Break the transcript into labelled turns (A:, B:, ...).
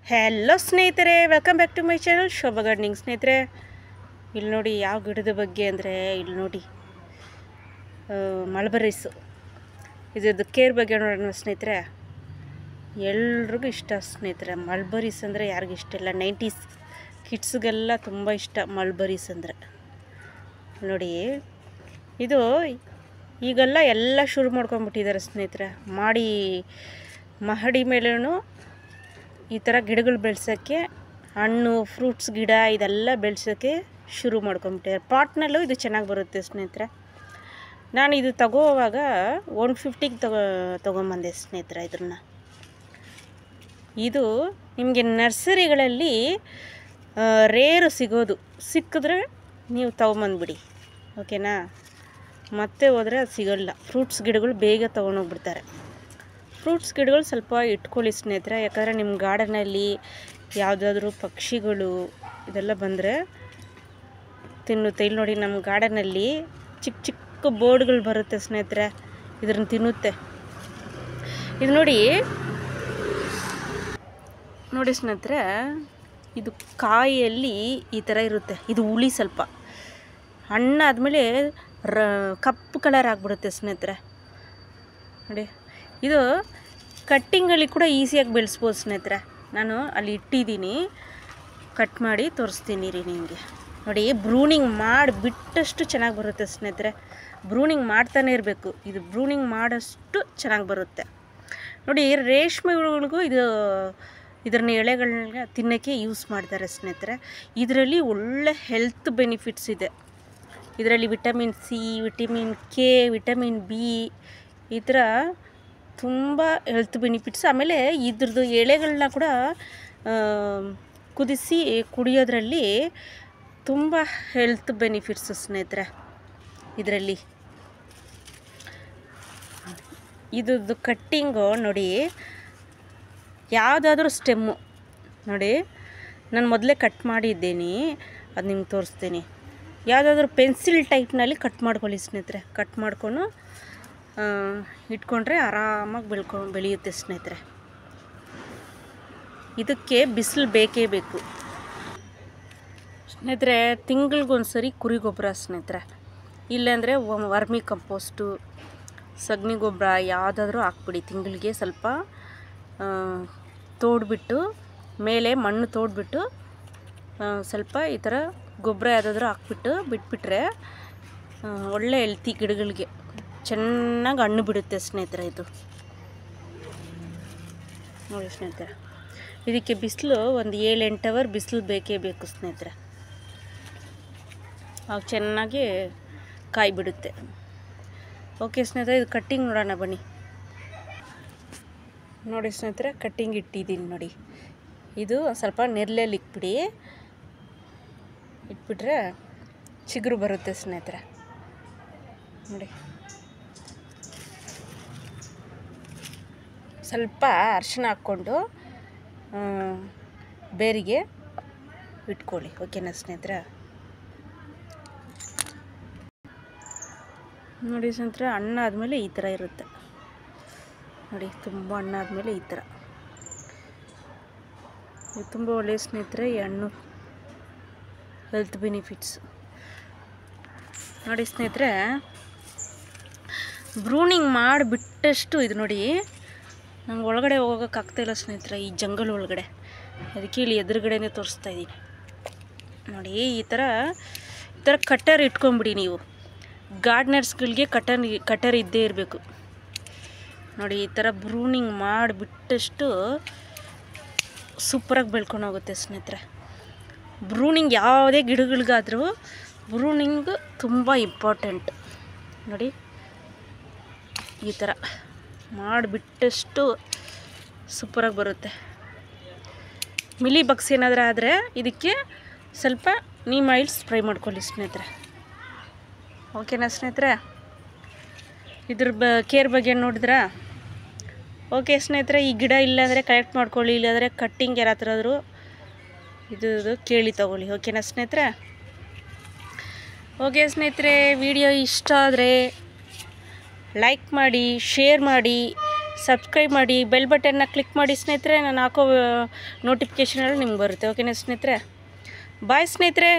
A: Hello ಸ್ನೇಹಿತರೆ, welcome back to my channel Shobha gardening. ಸ್ನೇಹಿತರೆ, ಇಲ್ಲಿ ನೋಡಿ ಯಾವ ಗಿಡದ ಬಗ್ಗೆ ಅಂದರೆ, ಇಲ್ಲಿ ನೋಡಿ ಮಲ್ಬರೀಸು. ಇದ್ರದ್ದು ಕೇರ್ ಬಗ್ಗೆ ನೋಡೋಣ ಸ್ನೇಹಿತರೆ. ಎಲ್ರಿಗೂ ಇಷ್ಟ ಸ್ನೇಹಿತರೆ. ಮಲ್ಬರೀಸ್ ಅಂದರೆ ಯಾರಿಗೂ ಇಷ್ಟ ಇಲ್ಲ. 90s ಕಿಡ್ಸ್ಗೆಲ್ಲ ತುಂಬ ಇಷ್ಟ ಮಲ್ಬರೀಸ್ ಅಂದರೆ. ನೋಡಿ, ಇದು ಈಗೆಲ್ಲ ಎಲ್ಲ ಶುರು ಮಾಡ್ಕೊಂಬಿಟ್ಟಿದ್ದಾರೆ ಸ್ನೇಹಿತರೆ. ಮಹಡಿ ಮೇಲೂ ಈ ಥರ ಗಿಡಗಳು ಬೆಳೆಸೋಕ್ಕೆ, ಹಣ್ಣು ಫ್ರೂಟ್ಸ್ ಗಿಡ ಇದೆಲ್ಲ ಬೆಳೆಸೋಕ್ಕೆ ಶುರು ಮಾಡ್ಕೊಂಬಿಟ್ಟಿದ್ದಾರೆ. ಪಾಟ್ನಲ್ಲೂ ಇದು ಚೆನ್ನಾಗಿ ಬರುತ್ತೆ ಸ್ನೇಹಿತರೆ. ನಾನು ಇದು ತಗೋವಾಗ 150ಗೆ ತೊಗೊಂಬಂದೆ ಸ್ನೇಹಿತರೆ. ಇದು ನಿಮಗೆ ನರ್ಸರಿಗಳಲ್ಲಿ ರೇರು ಸಿಗೋದು. ಸಿಕ್ಕಿದ್ರೆ ನೀವು ತೊಗೊಂಬಂದ್ಬಿಡಿ, ಓಕೆನಾ. ಮತ್ತೆ ಹೋದರೆ ಅದು ಸಿಗೋಲ್ಲ. ಫ್ರೂಟ್ಸ್ ಗಿಡಗಳು ಬೇಗ ತೊಗೊಂಡೋಗ್ಬಿಡ್ತಾರೆ. ಫ್ರೂಟ್ಸ್ ಗಿಡಗಳು ಸ್ವಲ್ಪ ಇಟ್ಕೊಳ್ಳಿ ಸ್ನೇಹಿತರೆ. ಯಾಕಂದರೆ ನಿಮ್ಮ ಗಾರ್ಡನಲ್ಲಿ ಯಾವುದಾದ್ರೂ ಪಕ್ಷಿಗಳು ಇದೆಲ್ಲ ಬಂದರೆ ತಿನ್ನುತ್ತೆ. ಇಲ್ಲಿ ನೋಡಿ, ನಮ್ಮ ಗಾರ್ಡನಲ್ಲಿ ಚಿಕ್ಕ ಚಿಕ್ಕ ಬೋರ್ಡ್ಗಳು ಬರುತ್ತೆ ಸ್ನೇಹಿತರೆ, ಇದನ್ನು ತಿನ್ನುತ್ತೆ. ಇದು ನೋಡಿ ಸ್ನೇಹಿತರೆ, ಇದು ಕಾಯಿಯಲ್ಲಿ ಈ ಥರ ಇರುತ್ತೆ. ಇದು ಹುಳಿ ಸ್ವಲ್ಪ ಹಣ್ಣಾದಮೇಲೆ ಕಪ್ಪು ಕಲರ್ ಆಗಿಬಿಡುತ್ತೆ ಸ್ನೇಹಿತರೆ. ನೋಡಿ, ಇದು ಕಟ್ಟಿಂಗಲ್ಲಿ ಕೂಡ ಈಸಿಯಾಗಿ ಬೆಳೆಸ್ಬೋದು ಸ್ನೇಹಿತರೆ. ನಾನು ಅಲ್ಲಿ ಇಟ್ಟಿದ್ದೀನಿ, ಕಟ್ ಮಾಡಿ ತೋರಿಸ್ತೀನಿ ರೀ ನಿಮಗೆ. ನೋಡಿ, ಬ್ರೂನಿಂಗ್ ಮಾಡಿಬಿಟ್ಟಷ್ಟು ಚೆನ್ನಾಗಿ ಬರುತ್ತೆ ಸ್ನೇಹಿತರೆ. ಬ್ರೂನಿಂಗ್ ಮಾಡ್ತಾನೆ ಇರಬೇಕು. ಇದು ಬ್ರೂನಿಂಗ್ ಮಾಡೋಷ್ಟು ಚೆನ್ನಾಗಿ ಬರುತ್ತೆ. ನೋಡಿ, ರೇಷ್ಮೆ ಹುಳುಗಳಿಗೂ ಇದನ್ನ ಎಳೆಗಳನ್ನ ತಿನ್ನೋಕ್ಕೆ ಯೂಸ್ ಮಾಡ್ತಾರೆ ಸ್ನೇಹಿತರೆ. ಇದರಲ್ಲಿ ಒಳ್ಳೆ ಹೆಲ್ತ್ ಬೆನಿಫಿಟ್ಸ್ ಇದೆ. ಇದರಲ್ಲಿ vitamin C, vitamin K, vitamin B, ಈ ಥರ ತುಂಬ ಹೆಲ್ತ್ ಬೆನಿಫಿಟ್ಸ್. ಆಮೇಲೆ ಇದ್ರದ್ದು ಎಳೆಗಳನ್ನ ಕೂಡ ಕುದಿಸಿ ಕುಡಿಯೋದ್ರಲ್ಲಿ ತುಂಬ ಹೆಲ್ತ್ ಬೆನಿಫಿಟ್ಸ್ ಸ್ನೇಹಿತರೆ. ಇದರಲ್ಲಿ ಇದ್ರದ್ದು ಕಟ್ಟಿಂಗು ನೋಡಿ, ಯಾವುದಾದ್ರೂ ಸ್ಟೆಮ್ಮು ನೋಡಿ, ನಾನು ಮೊದಲೇ ಕಟ್ ಮಾಡಿದ್ದೀನಿ, ಅದು ನಿಮ್ಗೆ ತೋರಿಸ್ತೀನಿ. ಯಾವುದಾದ್ರೂ ಪೆನ್ಸಿಲ್ ಟೈಪ್ನಲ್ಲಿ ಕಟ್ ಮಾಡ್ಕೊಳ್ಳಿ ಸ್ನೇಹಿತರೆ. ಕಟ್ ಮಾಡ್ಕೊಂಡು ಇಟ್ಕೊಂಡ್ರೆ ಆರಾಮಾಗಿ ಬೆಳೆಯುತ್ತೆ ಸ್ನೇಹಿತರೆ. ಇದಕ್ಕೆ ಬಿಸಿಲು ಬೇಕೇ ಬೇಕು ಸ್ನೇಹಿತರೆ. ತಿಂಗಳಿಗೊಂದ್ಸರಿ ಕುರಿ ಗೊಬ್ಬರ ಸ್ನೇಹಿತರೆ, ಇಲ್ಲಾಂದರೆ ವರ್ಮಿ ಕಂಪೋಸ್ಟು, ಸಗಣಿ ಗೊಬ್ಬರ ಯಾವುದಾದ್ರೂ ಹಾಕ್ಬಿಡಿ. ತಿಂಗಳಿಗೆ ಸ್ವಲ್ಪ ತೋಡ್ಬಿಟ್ಟು, ಮೇಲೆ ಮಣ್ಣು ತೋಡ್ಬಿಟ್ಟು ಸ್ವಲ್ಪ ಈ ಥರ ಗೊಬ್ಬರ ಯಾವುದಾದ್ರೂ ಹಾಕ್ಬಿಟ್ಟು ಬಿಟ್ಬಿಟ್ರೆ ಒಳ್ಳೆ ಹೆಲ್ತಿ ಗಿಡಗಳಿಗೆ ಚೆನ್ನಾಗಿ ಹಣ್ಣು ಬಿಡುತ್ತೆ ಸ್ನೇಹಿತರೆ. ಇದು ನೋಡಿ ಸ್ನೇಹಿತರೆ, ಇದಕ್ಕೆ ಬಿಸಿಲು ಒಂದು 7-8 ಅವರ್ ಬಿಸಿಲು ಬೇಕೇ ಬೇಕು ಸ್ನೇಹಿತರೆ. ಆಗ ಚೆನ್ನಾಗಿ ಕಾಯಿ ಬಿಡುತ್ತೆ. ಓಕೆ ಸ್ನೇಹಿತರೆ, ಇದು ಕಟ್ಟಿಂಗ್ ನೋಡೋಣ ಬನ್ನಿ. ನೋಡಿ ಸ್ನೇಹಿತರೆ, ಕಟ್ಟಿಂಗ್ ಇಟ್ಟಿದ್ದೀನಿ ನೋಡಿ. ಇದು ಸ್ವಲ್ಪ ನೆರಳಲ್ಲಿ ಇಟ್ಬಿಟ್ರೆ ಚಿಗುರು ಬರುತ್ತೆ ಸ್ನೇಹಿತರೆ. ನೋಡಿ, ಸ್ವಲ್ಪ ಅರಿಶಿನ ಹಾಕ್ಕೊಂಡು ಬೇರಿಗೆ ಇಟ್ಕೊಳ್ಳಿ, ಓಕೆನಾ ಸ್ನೇಹಿತರೆ. ನೋಡಿ ಸ್ನೇಹಿತರೆ, ಹಣ್ಣಾದಮೇಲೆ ಈ ಥರ ಇರುತ್ತೆ ನೋಡಿ. ತುಂಬ ಹಣ್ಣಾದಮೇಲೆ ಈ ಥರ ಇದು ತುಂಬ ಒಳ್ಳೆಯ ಸ್ನೇಹಿತರೆ. ಈ ಹಣ್ಣು ಹೆಲ್ತ್ ಬೆನಿಫಿಟ್ಸ್ ನೋಡಿ ಸ್ನೇಹಿತರೆ. ಬ್ರೂನಿಂಗ್ ಮಾಡಿಬಿಟ್ಟಷ್ಟು ಇದು ನೋಡಿ, ನಂಗೆ ಒಳಗಡೆ ಹೋಗೋಕ್ಕಾಗ್ತಾಯಿಲ್ಲ ಸ್ನೇಹಿತರೆ, ಈ ಜಂಗಲ್ ಒಳಗಡೆ. ಅದಕ್ಕೆ ಇಲ್ಲಿ ಎದುರುಗಡೆನೇ ತೋರಿಸ್ತಾ ಇದ್ದೀನಿ ನೋಡಿ. ಈ ಥರ ಕಟ್ಟರ್ ಇಟ್ಕೊಂಬಿಡಿ ನೀವು. ಗಾರ್ಡ್ನರ್ಸ್ಗಳಿಗೆ ಕಟರ್ ಇದ್ದೇ ಇರಬೇಕು ನೋಡಿ. ಈ ಥರ ಬ್ರೂನಿಂಗ್ ಮಾಡಿಬಿಟ್ಟಷ್ಟು ಸೂಪರಾಗಿ ಬೆಳ್ಕೊಂಡು ಹೋಗುತ್ತೆ ಸ್ನೇಹಿತರೆ. ಬ್ರೂನಿಂಗ್ ಯಾವುದೇ ಗಿಡಗಳಿಗಾದರೂ ಬ್ರೂನಿಂಗ್ ತುಂಬ ಇಂಪಾರ್ಟೆಂಟ್ ನೋಡಿ. ಈ ಥರ ಮಾಡಿಬಿಟ್ಟಷ್ಟು ಸೂಪರಾಗಿ ಬರುತ್ತೆ. ಮಿಲಿ ಬಗ್ಸ್ ಏನಾದರೂ ಆದರೆ ಇದಕ್ಕೆ ಸ್ವಲ್ಪ ನೀಮ್ ಆಯಿಲ್ ಸ್ಪ್ರೇ ಮಾಡ್ಕೊಳ್ಳಿ ಸ್ನೇಹಿತರೆ, ಓಕೆನಾ ಸ್ನೇಹಿತರೆ. ಇದ್ರ ಕೇರ್ ಬಗ್ಗೆ ನೋಡಿದ್ರಾ? ಓಕೆ ಸ್ನೇಹಿತರೆ, ಈ ಗಿಡ ಇಲ್ಲಾಂದರೆ ಕಲೆಕ್ಟ್ ಮಾಡ್ಕೊಳ್ಳಿ, ಇಲ್ಲಾಂದರೆ ಕಟ್ಟಿಂಗ್ ಯಾರಾದ್ರೂ ಇದು ಕೇಳಿ ತಗೊಳ್ಳಿ, ಓಕೆನಾ ಸ್ನೇಹಿತರೆ. ಓಕೆ ಸ್ನೇಹಿತರೆ, ವಿಡಿಯೋ ಇಷ್ಟ ಆದರೆ ಲೈಕ್ ಮಾಡಿ, ಶೇರ್ ಮಾಡಿ, ಸಬ್ಸ್ಕ್ರೈಬ್ ಮಾಡಿ, ಬೆಲ್ ಬಟನ್ನ ಕ್ಲಿಕ್ ಮಾಡಿ ಸ್ನೇಹಿತರೆ. ನಾನು ಹಾಕೋ ನೋಟಿಫಿಕೇಷನ್ಗಳು ನಿಮ್ಗೆ ಬರುತ್ತೆ. ಓಕೆನಾ ಸ್ನೇಹಿತರೆ? ಬಾಯ್ ಸ್ನೇಹಿತರೆ.